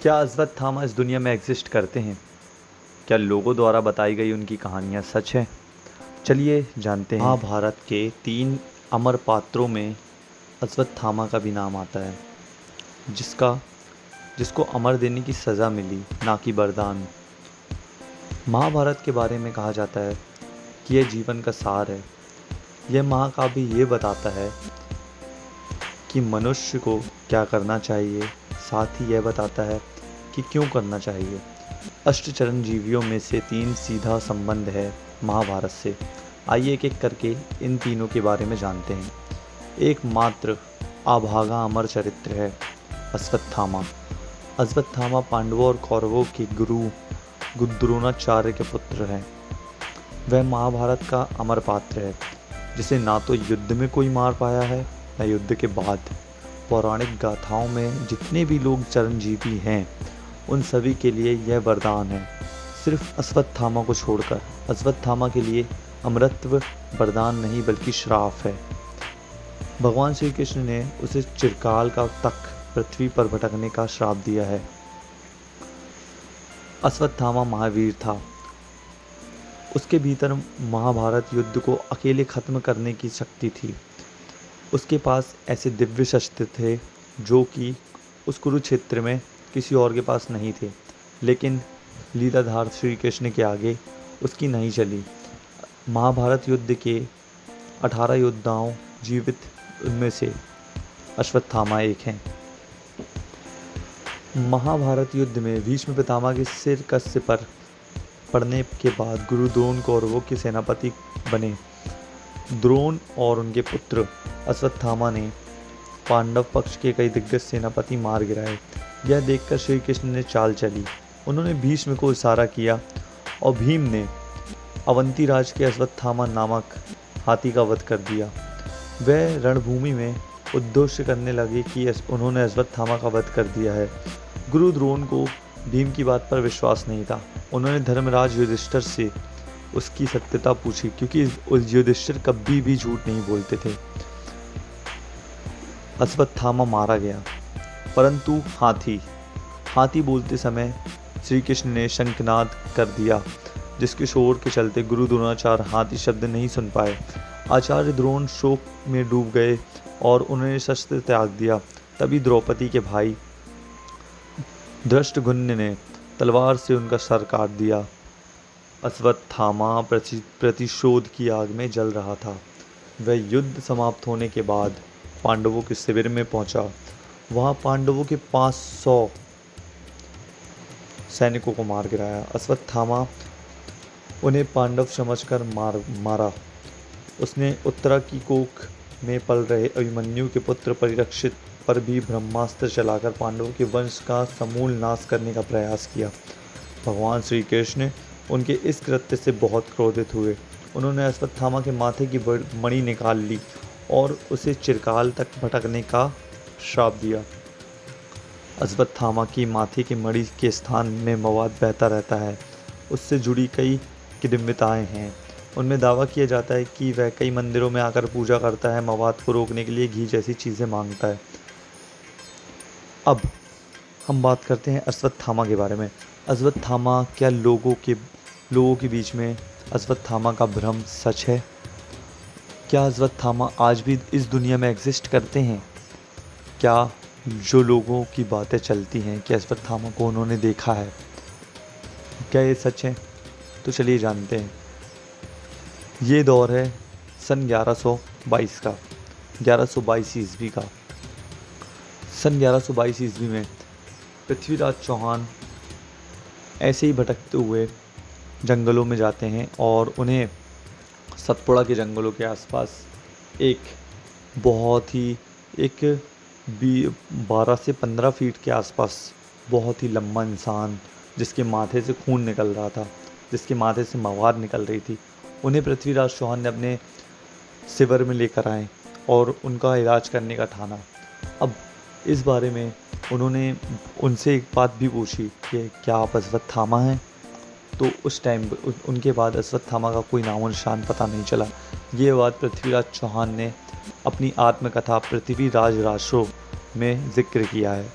क्या अश्वत्थामा इस दुनिया में एग्जिस्ट करते हैं? क्या लोगों द्वारा बताई गई उनकी कहानियाँ सच है? चलिए जानते हैं। महाभारत के 3 अमर पात्रों में अश्वत्थामा का भी नाम आता है, जिसको अमर देने की सज़ा मिली, ना कि वरदान। महाभारत के बारे में कहा जाता है कि यह जीवन का सार है। यह महाकाव्य ये बताता है कि मनुष्य को क्या करना चाहिए, साथ ही यह बताता है कि क्यों करना चाहिए। अष्टचरण जीवियों में से 3 सीधा संबंध है महाभारत से। आइए एक एक करके इन तीनों के बारे में जानते हैं। एकमात्र अभागा अमर चरित्र है अश्वत्थामा। अश्वत्थामा पांडवों और कौरवों के गुरु द्रोणाचार्य के पुत्र हैं। वह महाभारत का अमर पात्र है, जिसे ना तो युद्ध में कोई मार पाया है, न युद्ध के बाद। पौराणिक गाथाओं में जितने भी लोग चिरंजीवी हैं, उन सभी के लिए यह वरदान है, सिर्फ अश्वत्थामा को छोड़कर। अश्वत्थामा के लिए अमरत्व वरदान नहीं बल्कि श्राप है। भगवान श्री कृष्ण ने उसे चिरकाल का तक पृथ्वी पर भटकने का श्राप दिया है। अश्वत्थामा महावीर था। उसके भीतर महाभारत युद्ध को अकेले खत्म करने की शक्ति थी। उसके पास ऐसे दिव्य शस्त्र थे जो कि उस कुरुक्षेत्र में किसी और के पास नहीं थे, लेकिन लीलाधार श्री कृष्ण के आगे उसकी नहीं चली। महाभारत युद्ध के 18 योद्धाओं जीवित, उनमें से अश्वत्थामा एक हैं। महाभारत युद्ध में भीष्म पितामह के सिर कस्य पर पड़ने के बाद गुरु द्रोण कौरवों के सेनापति बने। द्रोण और उनके पुत्र अश्वत्थामा ने पांडव पक्ष के कई दिग्गज सेनापति मार गिराए। यह देखकर श्री कृष्ण ने चाल चली। उन्होंने भीष्म को इशारा किया और भीम ने अवंतीराज के अश्वत्थामा नामक हाथी का वध कर दिया। वह रणभूमि में उद्घोष करने लगे कि उन्होंने अश्वत्थामा का वध कर दिया है। गुरु द्रोण को भीम की बात पर विश्वास नहीं था। उन्होंने धर्मराज युधिष्ठिर से उसकी सत्यता पूछी, क्योंकि युधिष्ठिर कभी भी झूठ नहीं बोलते थे। अश्वत्थामा मारा गया, परंतु हाथी बोलते समय श्री कृष्ण ने शंखनाद कर दिया, जिसके शोर के चलते गुरु द्रोणाचार्य हाथी शब्द नहीं सुन पाए। आचार्य द्रोण शोक में डूब गए और उन्होंने शस्त्र त्याग दिया। तभी द्रौपदी के भाई धृष्टद्युम्न ने तलवार से उनका सर काट दिया। अश्वत्थामा प्रतिशोध की आग में जल रहा था। वह युद्ध समाप्त होने के बाद पांडवों के शिविर में पहुंचा। वहां पांडवों के 500 सैनिकों को मार गिराया। अश्वत्थामा उन्हें पांडव समझकर मारा। उसने उत्तरा की कोख में पल रहे अभिमन्यु के पुत्र परीक्षित पर भी ब्रह्मास्त्र चलाकर पांडवों के वंश का समूल नाश करने का प्रयास किया। भगवान श्री कृष्ण उनके इस कृत्य से बहुत क्रोधित हुए। उन्होंने अश्वत्थामा के माथे की मणि निकाल ली और उसे चिरकाल तक भटकने का श्राप दिया। अश्वत्थामा की माथे की मणि के स्थान में मवाद बहता रहता है। उससे जुड़ी कई किंवदंतियां हैं। उनमें दावा किया जाता है कि वह कई मंदिरों में आकर पूजा करता है, मवाद को रोकने के लिए घी जैसी चीज़ें मांगता है। अब हम बात करते हैं अश्वत्थामा के बारे में। अश्वत्थामा, क्या लोगों के बीच में अश्वत्थामा का भ्रम सच है? क्या अश्वत्थामा आज भी इस दुनिया में एग्जिस्ट करते हैं? क्या जो लोगों की बातें चलती हैं कि अश्वत्थामा को उन्होंने देखा है, क्या ये सच है? तो चलिए जानते हैं। ये दौर है सन 1122 का, 1122 ईस्वी का। सन 1122 ईस्वी में पृथ्वीराज चौहान ऐसे ही भटकते हुए जंगलों में जाते हैं और उन्हें सतपुड़ा के जंगलों के आसपास एक 12 से 15 फीट के आसपास बहुत ही लंबा इंसान, जिसके माथे से खून निकल रहा था, जिसके माथे से मवाद निकल रही थी, उन्हें पृथ्वीराज चौहान ने अपने शिविर में लेकर आए और उनका इलाज करने का ठाना। अब इस बारे में उन्होंने उनसे एक बात भी पूछी कि क्या आप अश्वत्थामा हैं? तो उस टाइम उनके बाद अश्वत्थामा का कोई नामो निशान पता नहीं चला। ये बात पृथ्वीराज चौहान ने अपनी आत्मकथा पृथ्वीराज राजो में जिक्र किया है।